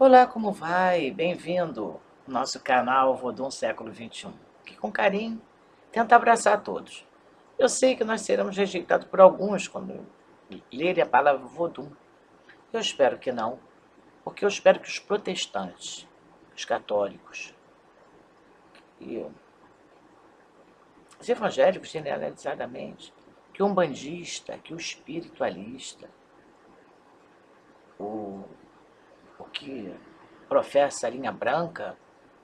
Olá, como vai? Bem-vindo ao nosso canal Vodun Século XXI, que com carinho tenta abraçar todos. Eu sei que nós seremos rejeitados por alguns quando lerem a palavra Vodun. Eu espero que não, porque eu espero que os protestantes, os católicos e os evangélicos generalizadamente, que o umbandista, que o espiritualista, o, o que professa a linha branca,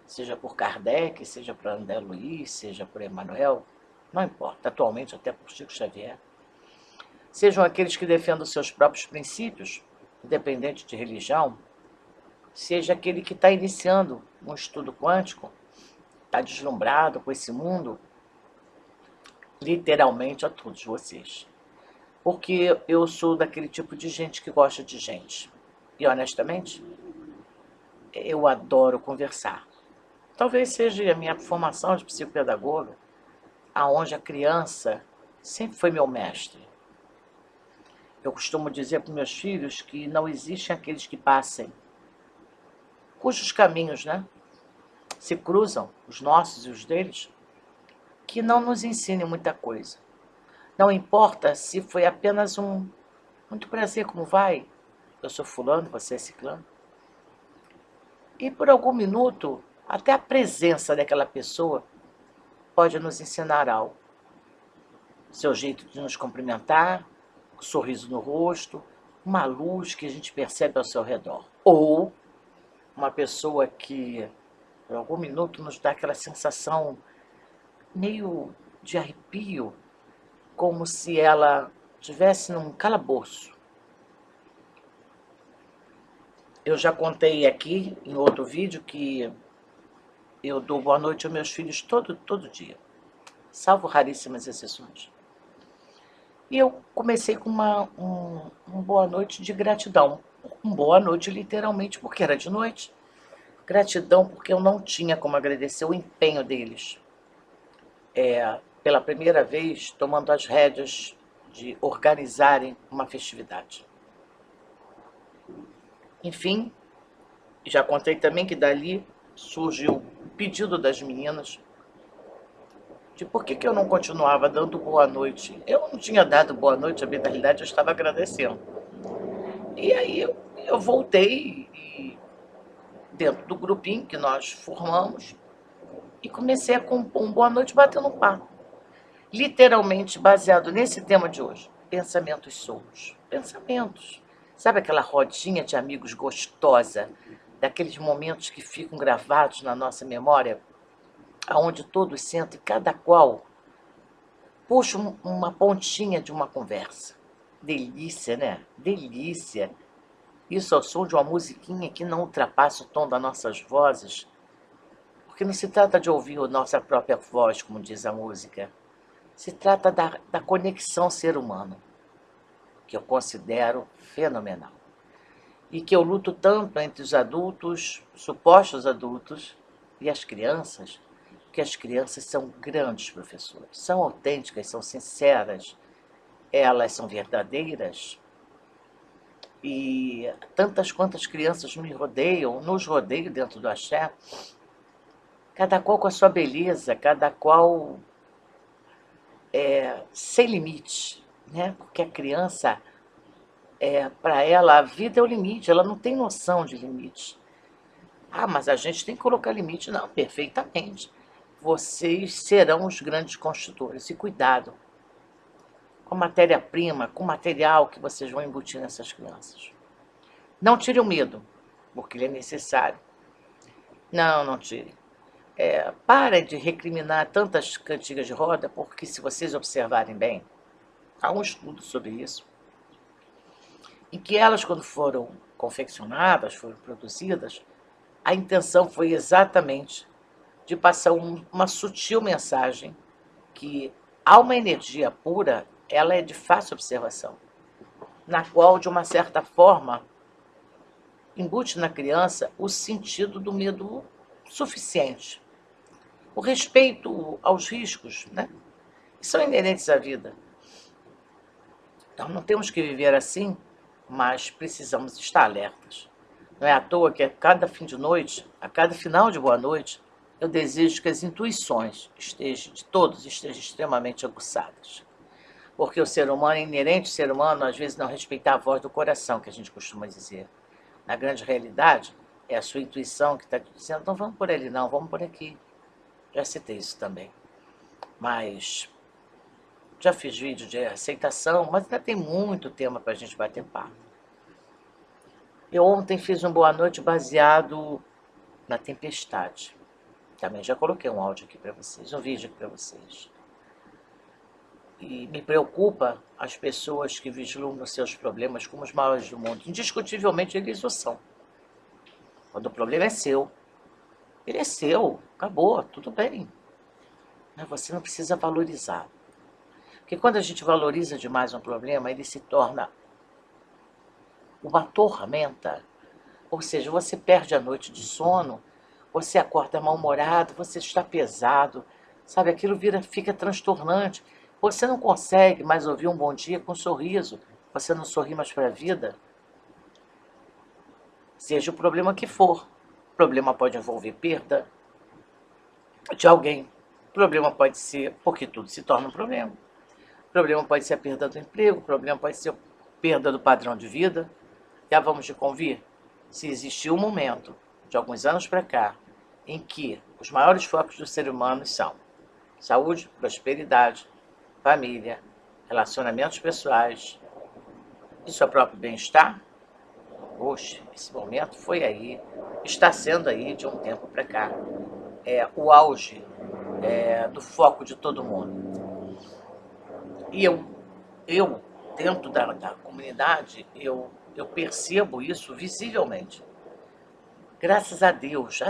seja por Kardec, seja por André Luiz, seja por Emmanuel, não importa, atualmente até por Chico Xavier, sejam aqueles que defendam seus próprios princípios, independente de religião, seja aquele que está iniciando um estudo quântico, está deslumbrado com esse mundo, literalmente a todos vocês. Porque eu sou daquele tipo de gente que gosta de gente. E honestamente, eu adoro conversar. Talvez seja a minha formação de psicopedagoga, aonde a criança sempre foi meu mestre. Eu costumo dizer para meus filhos que não existem aqueles que passem, cujos caminhos, se cruzam, os nossos e os deles, que não nos ensinem muita coisa. Não importa se foi apenas um muito prazer, como vai? Eu sou fulano, você é ciclano. E por algum minuto, até a presença daquela pessoa pode nos ensinar algo. Seu jeito de nos cumprimentar, um sorriso no rosto, uma luz que a gente percebe ao seu redor. Ou uma pessoa que, por algum minuto, nos dá aquela sensação meio de arrepio, como se ela estivesse num calabouço. Eu já contei aqui, em outro vídeo, que eu dou boa noite aos meus filhos todo dia, salvo raríssimas exceções. E eu comecei com um boa noite de gratidão. Um boa noite, literalmente, porque era de noite. Gratidão porque eu não tinha como agradecer o empenho deles. Pela primeira vez, tomando as rédeas de organizarem uma festividade. Enfim, já contei também que dali surgiu o pedido das meninas de por que eu não continuava dando boa noite. Eu não tinha dado boa noite, na realidade eu estava agradecendo. E aí eu voltei dentro do grupinho que nós formamos e comecei a compor um boa noite batendo um papo. Literalmente baseado nesse tema de hoje. Pensamentos soltos. Pensamentos. Sabe aquela rodinha de amigos gostosa, daqueles momentos que ficam gravados na nossa memória, aonde todos sentam e cada qual puxa uma pontinha de uma conversa. Delícia, né? Delícia. Isso ao som de uma musiquinha que não ultrapassa o tom das nossas vozes, porque não se trata de ouvir a nossa própria voz, como diz a música. Se trata da conexão ser humano, que eu considero fenomenal. E que eu luto tanto entre os adultos, supostos adultos, e as crianças, porque as crianças são grandes professores, são autênticas, são sinceras, elas são verdadeiras. E tantas quantas crianças me rodeiam, nos rodeiam dentro do axé, cada qual com a sua beleza, cada qual sem limite, né? Porque a criança, para ela, a vida é o limite, ela não tem noção de limite. Ah, mas a gente tem que colocar limite. Não, perfeitamente. Vocês serão os grandes construtores. E cuidado com a matéria-prima, com o material que vocês vão embutir nessas crianças. Não tire o medo, porque ele é necessário. Não tire. Parem de recriminar tantas cantigas de roda, porque se vocês observarem bem, há um estudo sobre isso, em que elas, quando foram confeccionadas, foram produzidas, a intenção foi exatamente de passar uma sutil mensagem que há uma energia pura, ela é de fácil observação, na qual, de uma certa forma, embute na criança o sentido do medo suficiente. O respeito aos riscos, que são inerentes à vida. Então, não temos que viver assim, mas precisamos estar alertas. Não é à toa que a cada fim de noite, a cada final de boa noite, eu desejo que as intuições de todos estejam extremamente aguçadas. Porque o ser humano, é inerente ao ser humano, às vezes não respeitar a voz do coração, que a gente costuma dizer. Na grande realidade, é a sua intuição que está dizendo, não vamos por ali não, vamos por aqui. Já citei isso também. Mas já fiz vídeo de aceitação, mas ainda tem muito tema para a gente bater papo. Eu ontem fiz um boa noite baseado na tempestade. Também já coloquei um áudio aqui para vocês, um vídeo aqui para vocês. E me preocupa as pessoas que vislumbram seus problemas como os maiores do mundo. Indiscutivelmente eles o são. Quando o problema é seu, ele é seu, acabou, tudo bem. Mas você não precisa valorizar. Porque quando a gente valoriza demais um problema, ele se torna uma tormenta. Ou seja, você perde a noite de sono, você acorda mal-humorado, você está pesado, sabe? Aquilo fica transtornante. Você não consegue mais ouvir um bom dia com um sorriso. Você não sorri mais para a vida. Seja o problema que for. O problema pode envolver perda de alguém. O problema pode ser, porque tudo se torna um problema. O problema pode ser a perda do emprego, o problema pode ser a perda do padrão de vida. Já vamos de convir? Se existiu um momento, de alguns anos para cá, em que os maiores focos do ser humano são saúde, prosperidade, família, relacionamentos pessoais e seu próprio bem-estar, oxe, esse momento foi aí, está sendo aí de um tempo para cá. É o auge do foco de todo mundo. E eu dentro da comunidade, eu percebo isso visivelmente. Graças a Deus,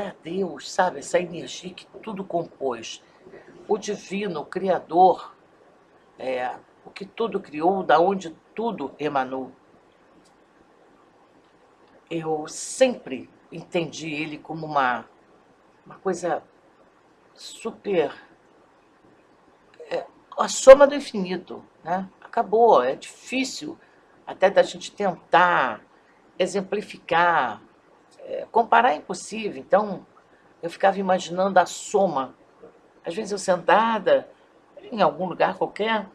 sabe, essa energia que tudo compôs. O divino, o Criador, o que tudo criou, da onde tudo emanou. Eu sempre entendi ele como uma coisa super... a soma do infinito, né? Acabou, é difícil até da gente tentar exemplificar, comparar é impossível. Então, eu ficava imaginando a soma. Às vezes eu sentada em algum lugar qualquer,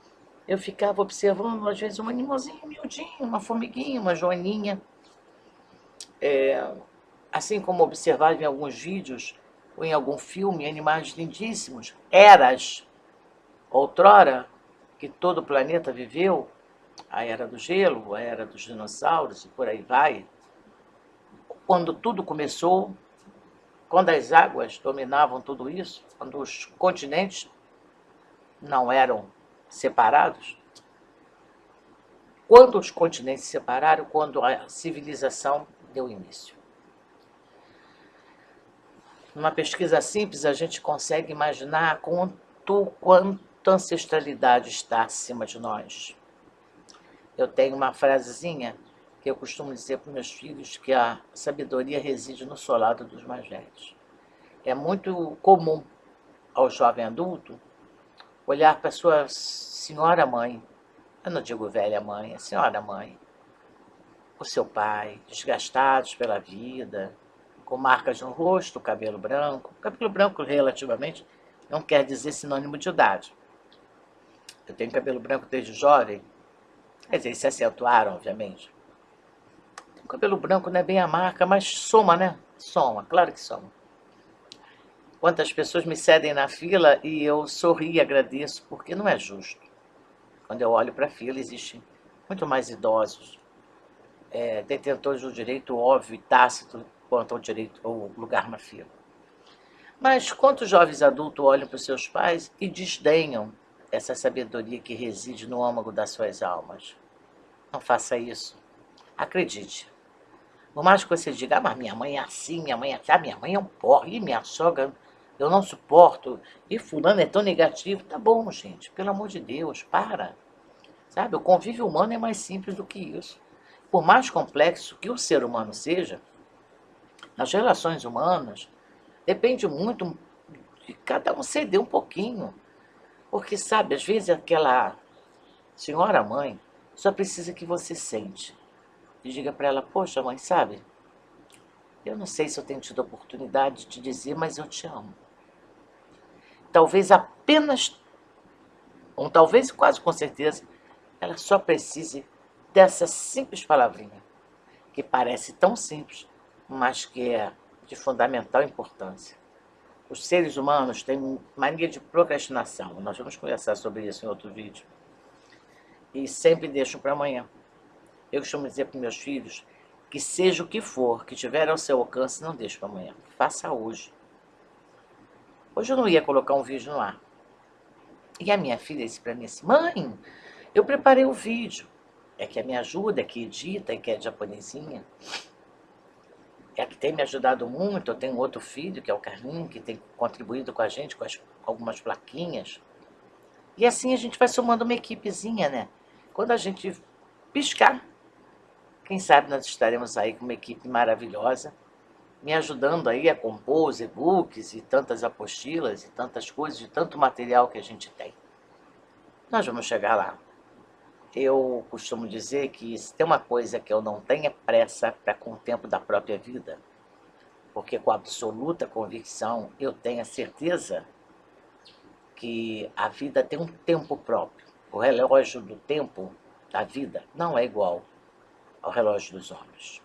eu ficava observando, às vezes, um animalzinho miudinho, uma formiguinha, uma joaninha. Assim como observava em alguns vídeos ou em algum filme, animais lindíssimos, eras, outrora, que todo o planeta viveu, a era do gelo, a era dos dinossauros e por aí vai. Quando tudo começou, quando as águas dominavam tudo isso, quando os continentes não eram separados, quando os continentes se separaram, quando a civilização deu início. Numa pesquisa simples, a gente consegue imaginar quanta ancestralidade está acima de nós. Eu tenho uma frasezinha que eu costumo dizer para os meus filhos, que a sabedoria reside no solado dos mais velhos. É muito comum ao jovem adulto olhar para sua senhora mãe, eu não digo velha mãe, a senhora mãe, o seu pai, desgastados pela vida, com marcas no rosto, cabelo branco relativamente não quer dizer sinônimo de idade. Eu tenho cabelo branco desde jovem, mas eles se acentuaram, obviamente. O cabelo branco não é bem a marca, mas soma, né? Soma, claro que soma. Quantas pessoas me cedem na fila e eu sorrio e agradeço, porque não é justo. Quando eu olho para a fila, existem muito mais idosos, detentores do direito óbvio e tácito quanto ao direito ao lugar na fila. Mas quantos jovens adultos olham para os seus pais e desdenham essa sabedoria que reside no âmago das suas almas? Não faça isso. Acredite. Por mais que você diga, mas minha mãe é assim, minha mãe é assim, minha mãe é um porre, e minha sogra eu não suporto, e fulano é tão negativo. Tá bom, gente, pelo amor de Deus, para. Sabe, o convívio humano é mais simples do que isso. Por mais complexo que o ser humano seja, as relações humanas depende muito de cada um ceder um pouquinho. Porque, sabe, às vezes aquela senhora mãe só precisa que você sente. E diga para ela, poxa mãe, sabe, Eu não sei se eu tenho tido a oportunidade de te dizer, mas eu te amo. Talvez apenas, ou talvez quase com certeza, ela só precise dessa simples palavrinha, que parece tão simples, mas que é de fundamental importância. Os seres humanos têm mania de procrastinação. Nós vamos conversar sobre isso em outro vídeo. E sempre deixam para amanhã. Eu costumo dizer para meus filhos que seja o que for, que tiver ao seu alcance, não deixe para amanhã. Faça hoje. Hoje eu não ia colocar um vídeo no ar. E a minha filha disse para mim assim, mãe, eu preparei o vídeo. É que a me ajuda, é que edita, é que é japonesinha. É a que tem me ajudado muito. Eu tenho outro filho, que é o Carlinhos, que tem contribuído com a gente, com algumas plaquinhas. E assim a gente vai somando uma equipezinha, né? Quando a gente piscar, quem sabe nós estaremos aí com uma equipe maravilhosa, me ajudando aí a compor os e-books e tantas apostilas e tantas coisas, de tanto material que a gente tem. Nós vamos chegar lá. Eu costumo dizer que se tem uma coisa que eu não tenho é pressa para com o tempo da própria vida, porque com absoluta convicção eu tenho a certeza que a vida tem um tempo próprio. O relógio do tempo da vida não é igual ao relógio dos homens.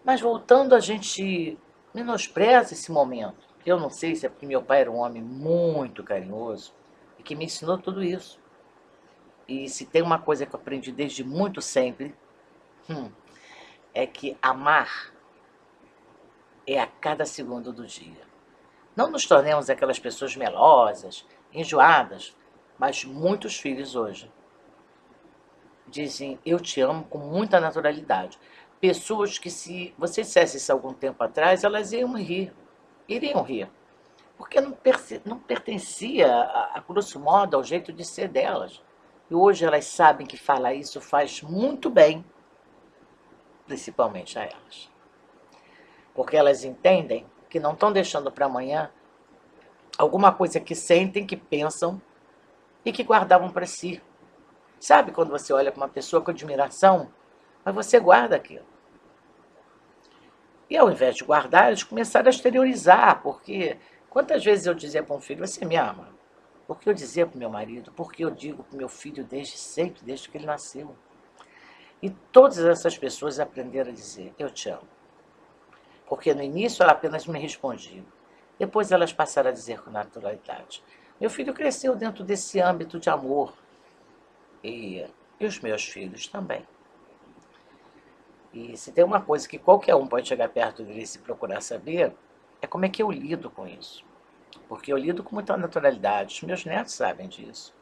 Mas voltando, a gente menospreza esse momento. Eu não sei se é porque meu pai era um homem muito carinhoso e que me ensinou tudo isso. E se tem uma coisa que eu aprendi desde muito sempre, é que amar é a cada segundo do dia. Não nos tornemos aquelas pessoas melosas, enjoadas, mas muitos filhos hoje dizem eu te amo com muita naturalidade. Pessoas que, se você dissesse isso algum tempo atrás, elas iriam rir, porque não pertencia, a grosso modo, ao jeito de ser delas. E hoje elas sabem que falar isso faz muito bem, principalmente a elas. Porque elas entendem que não estão deixando para amanhã alguma coisa que sentem, que pensam e que guardavam para si. Sabe quando você olha para uma pessoa com admiração, mas você guarda aquilo. E ao invés de guardar, eles começaram a exteriorizar, porque quantas vezes eu dizia para um filho, você me ama? Porque eu dizia para o meu marido, porque eu digo para o meu filho desde sempre, desde que ele nasceu. E todas essas pessoas aprenderam a dizer, eu te amo. Porque no início ela apenas me respondia. Depois elas passaram a dizer com naturalidade. Meu filho cresceu dentro desse âmbito de amor. E os meus filhos também. E se tem uma coisa que qualquer um pode chegar perto dele e se procurar saber, é como é que eu lido com isso. Porque eu lido com muita naturalidade. Os meus netos sabem disso.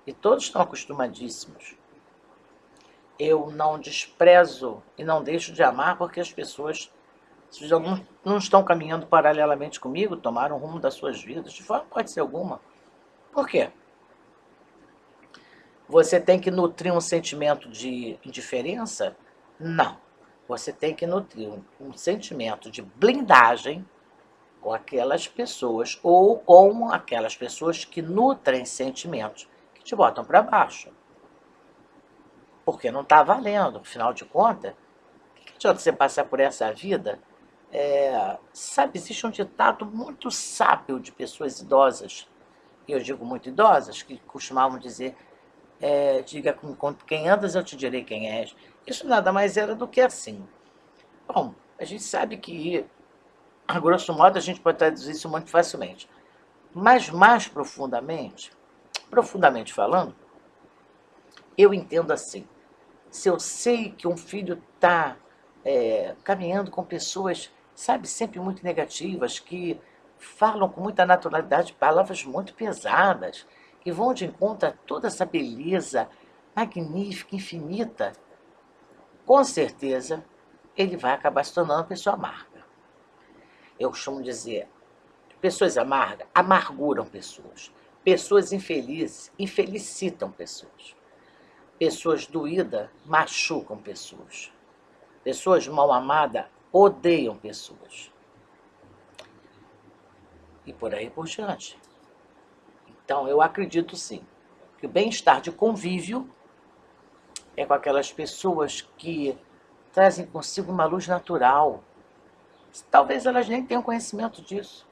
E todos estão acostumadíssimos. Eu não desprezo e não deixo de amar porque as pessoas já não estão caminhando paralelamente comigo, tomaram o rumo das suas vidas, de forma pode ser alguma. Por quê? Você tem que nutrir um sentimento de indiferença? Não. Você tem que nutrir um sentimento de blindagem com aquelas pessoas ou com aquelas pessoas que nutrem sentimentos que te botam para baixo. Porque não está valendo. Afinal de contas, o que adianta você passar por essa vida? Sabe, existe um ditado muito sábio de pessoas idosas, e eu digo muito idosas, que costumavam dizer, diga com quem andas, eu te direi quem és. Isso nada mais era do que assim. Bom, a gente sabe que, a grosso modo, a gente pode traduzir isso muito facilmente. Mas mais profundamente falando, eu entendo assim. Se eu sei que um filho está caminhando com pessoas, sabe, sempre muito negativas, que falam com muita naturalidade palavras muito pesadas, que vão de encontro a toda essa beleza magnífica, infinita, com certeza ele vai acabar se tornando uma pessoa amarga. Eu costumo dizer, pessoas amargas amarguram pessoas. Pessoas infelizes infelicitam pessoas. Pessoas doídas machucam pessoas. Pessoas mal amadas odeiam pessoas. E por aí por diante. Então, eu acredito sim, que o bem-estar de convívio é com aquelas pessoas que trazem consigo uma luz natural. Talvez elas nem tenham conhecimento disso.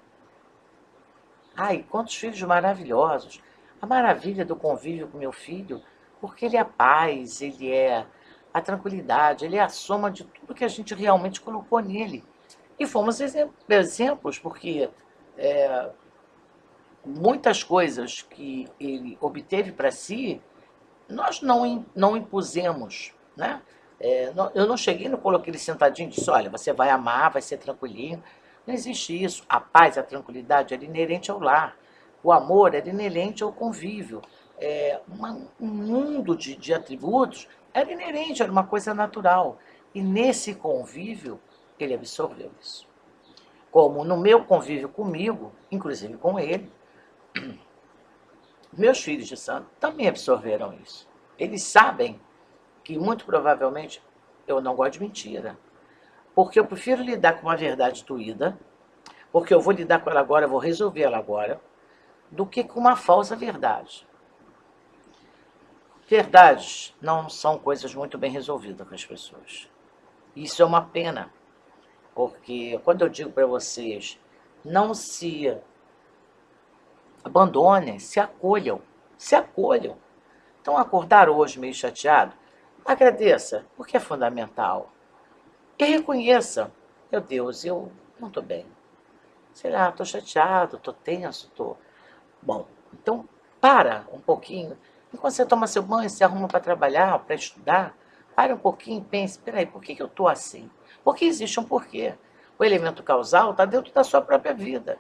Ai, quantos filhos maravilhosos. A maravilha do convívio com meu filho, porque ele é a paz, ele é a tranquilidade, ele é a soma de tudo que a gente realmente colocou nele. E fomos exemplos, porque muitas coisas que ele obteve para si, nós não impusemos, né? Eu não cheguei, não coloquei ele sentadinho e disse, olha, você vai amar, vai ser tranquilinho. Não existe isso. A paz, a tranquilidade era inerente ao lar. O amor era inerente ao convívio. Um mundo de atributos era inerente, era uma coisa natural. E nesse convívio, ele absorveu isso. Como no meu convívio comigo, inclusive com ele, meus filhos de santo também absorveram isso. Eles sabem que, muito provavelmente, eu não gosto de mentira. Porque eu prefiro lidar com uma verdade doída, porque eu vou lidar com ela agora, eu vou resolver ela agora, do que com uma falsa verdade. Verdades não são coisas muito bem resolvidas com as pessoas. Isso é uma pena, porque quando eu digo para vocês, não se abandonem, se acolham, se acolham. Então, acordar hoje meio chateado, agradeça, porque é fundamental. E reconheça, meu Deus, eu não estou bem. Sei lá, estou chateado, estou tenso, estou... Bom, então para um pouquinho. Enquanto você toma seu banho, se arruma para trabalhar, para estudar, pare um pouquinho e pense, peraí, por que eu estou assim? Porque existe um porquê. O elemento causal está dentro da sua própria vida.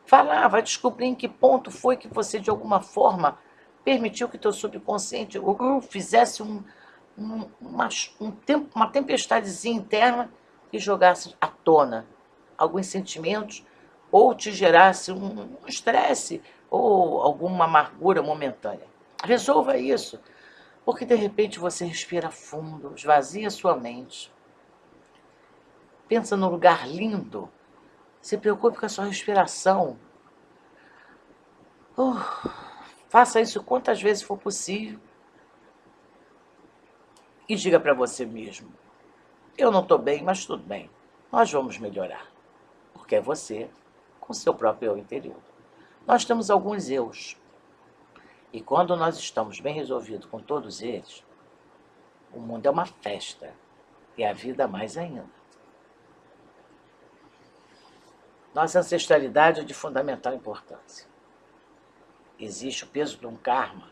Vai lá, vai descobrir em que ponto foi que você, de alguma forma, permitiu que teu subconsciente fizesse uma tempestadezinha interna e jogasse à tona alguns sentimentos ou te gerasse um estresse ou alguma amargura momentânea. Resolva isso, porque de repente você respira fundo, esvazia sua mente, pensa num lugar lindo, se preocupe com a sua respiração. Faça isso quantas vezes for possível e diga para você mesmo, eu não estou bem, mas tudo bem, nós vamos melhorar, porque é você com seu próprio eu interior. Nós temos alguns eus, e quando nós estamos bem resolvidos com todos eles, o mundo é uma festa, e a vida mais ainda. Nossa ancestralidade é de fundamental importância. Existe o peso de um karma,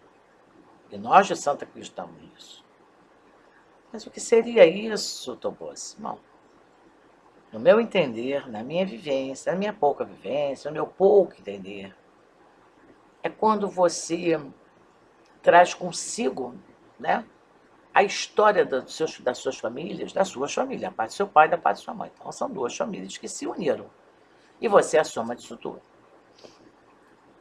e nós de Santa acreditamos nisso. Mas o que seria isso, Tobossi? Não. No meu entender, na minha vivência, na minha pouca vivência, no meu pouco entender, é quando você traz consigo, né, a história das suas famílias, a parte do seu pai e da parte da sua mãe. Então, são duas famílias que se uniram. E você é a soma disso tudo.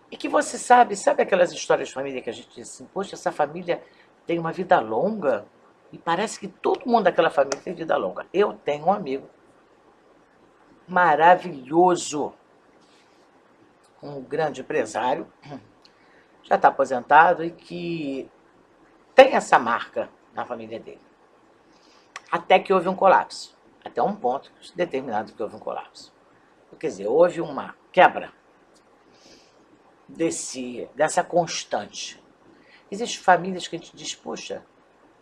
E que você sabe aquelas histórias de família que a gente diz assim, poxa, essa família tem uma vida longa, e parece que todo mundo daquela família tem vida longa. Eu tenho um amigo maravilhoso, um grande empresário, já está aposentado e que tem essa marca na família dele. Até que houve um colapso. Até um ponto determinado que houve um colapso. Quer dizer, houve uma quebra dessa constante. Existem famílias que a gente diz, puxa,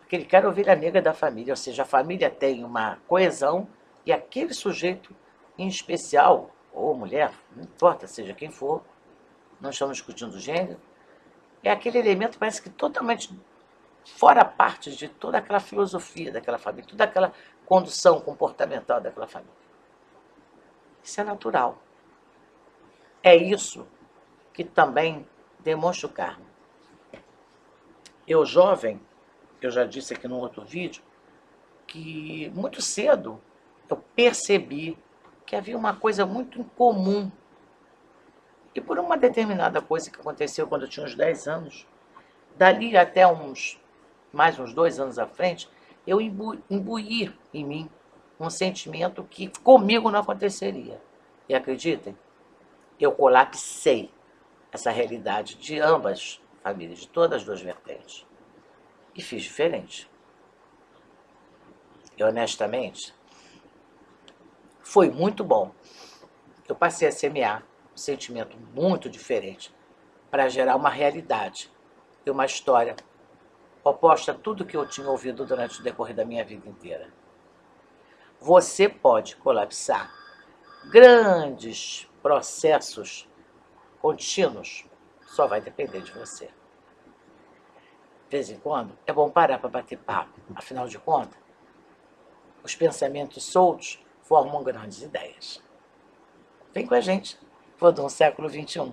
aquele cara é a ovelha negra da família, ou seja, a família tem uma coesão e aquele sujeito em especial, ou mulher, não importa, seja quem for, não estamos discutindo gênero, é aquele elemento parece que totalmente fora parte de toda aquela filosofia daquela família, toda aquela condução comportamental daquela família. Isso é natural. É isso que também demonstra o karma. Eu, jovem, eu já disse aqui num outro vídeo, que muito cedo eu percebi que havia uma coisa muito incomum. E por uma determinada coisa que aconteceu quando eu tinha uns 10 anos, dali até mais uns 2 anos à frente, eu imbuí em mim um sentimento que comigo não aconteceria. E acreditem, eu colapsei essa realidade de ambas famílias, de todas as duas vertentes. E fiz diferente. E honestamente, foi muito bom. Eu passei a semear um sentimento muito diferente para gerar uma realidade e uma história oposta a tudo que eu tinha ouvido durante o decorrer da minha vida inteira. Você pode colapsar grandes processos contínuos, só vai depender de você. De vez em quando, é bom parar para bater papo. Afinal de contas, os pensamentos soltos formam grandes ideias. Vem com a gente, Vodun Século XXI.